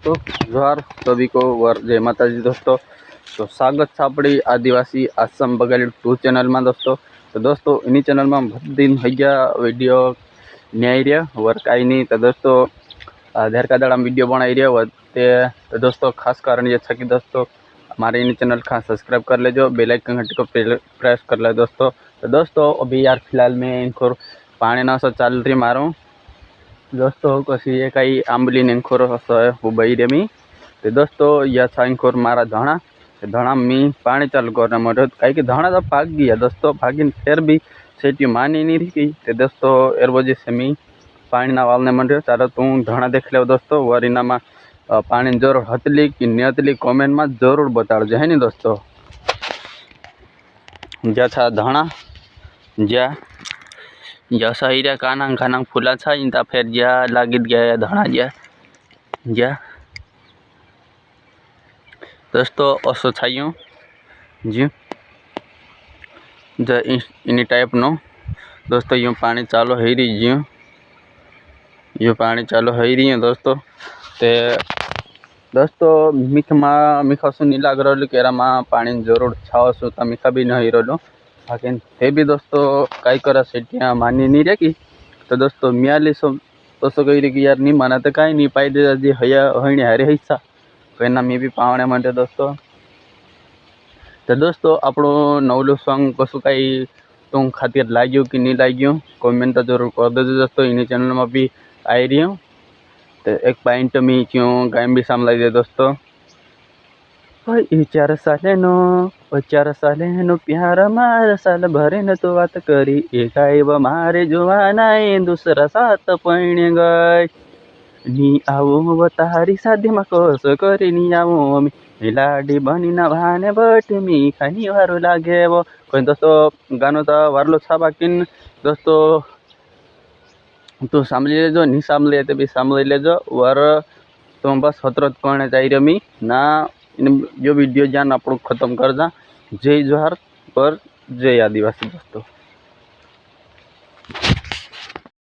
तो जोहार सभी को वर जय माता जी दोस्तों। तो स्वागत है अपनी आदिवासी आसाम बघाली 2 चैनल में दोस्तों। तो दोस्तों इन्हीं चैनल में बहुत दिन हो गया वीडियो नहीं आई रहा वर कहीं नहीं। तो दोस्तों आधार कार्ड वाला वीडियो बनाई रहा वरते। तो दोस्तों खास कारण ये था कि दोस्तों हमारे इन चैनल खास सब्सक्राइब कर लेजो, बेल आइकन घंटी को प्रेस कर ले दोस्तों। तो दोस्तों अभी यार फिलहाल में इनको पानी ना सा चल रही मारूँ दोस्तों कसी ये कई आंबली नेंखोर वो बई रेमी। तो दोस्तों यह था इंखोर मारा धणा। धणा मी पानी चालू करना मरो कहीं कि धणा तो भाग गया दोस्तों, भागी फिर भी सेटी मानी नहीं रही। तो दोस्तों एर वजह से मी पानी ना वालने मरो। चालो तू धणा देख ले दोस्तों, वरीना में पानी जरूर हतली कि नहीं हतली कॉमेंट में जरूर बताड़ो है नी दोस्तों। ज्या था धणा ज्या ज्या सही काना खाना फूला था इंता फिर ज्या लागी गया धणा ज्या दोस्तों असो छाइयो जी इन टाइप नो दोस्तों। यूँ पानी चालू हो रही जी, यूँ पानी चालू हो रही है दोस्तों। ते दोस्तों मीठा सु नहीं लग रहा केरा में पानी जरूर छाओ सु तो मीठा भी नहीं रहा बाकी थे भी दोस्तों कई करा सेटिया मानी नहीं रही। तो दोस्तों मियाली सब तो कही रही कि यार नहीं माना तो कहीं नहीं पाई दे जी हया हईने हारे हिस्सा तो एना मी भी पावने माटे दोस्तों। तो दोस्तों आपणो नवलो सॉन्ग कसु कई तुम खातिर लाग्यो कि नहीं लाग्यो कमेंट तो जरूर कर दो दोस्तों। इन चैनल में भी आई रही हूँ। तो एक पॉइंट मी क्यों गायम भी सामलाई दे दोस्तों। 4 साले नो 4 साले नो प्यार मार साल भरे न तो बात करी एक आइब मारे जुआना दूसरा साथ पैणे गए नी आओ तारी शादी में कस करे नी आओ लाडी बनी न भाने बट मी खानी वारो लागे वो कोई दोस्तों गानो तो वारलो छा बाकी दोस्तों तू सामली लेजो नहीं सामले तो भी सामली लेजो वर तुम बस हतरत करने चाहिए मी ना जो वीडियो जान आप खत्म कर जा। जय जोहार पर जय आदिवासी दोस्तों।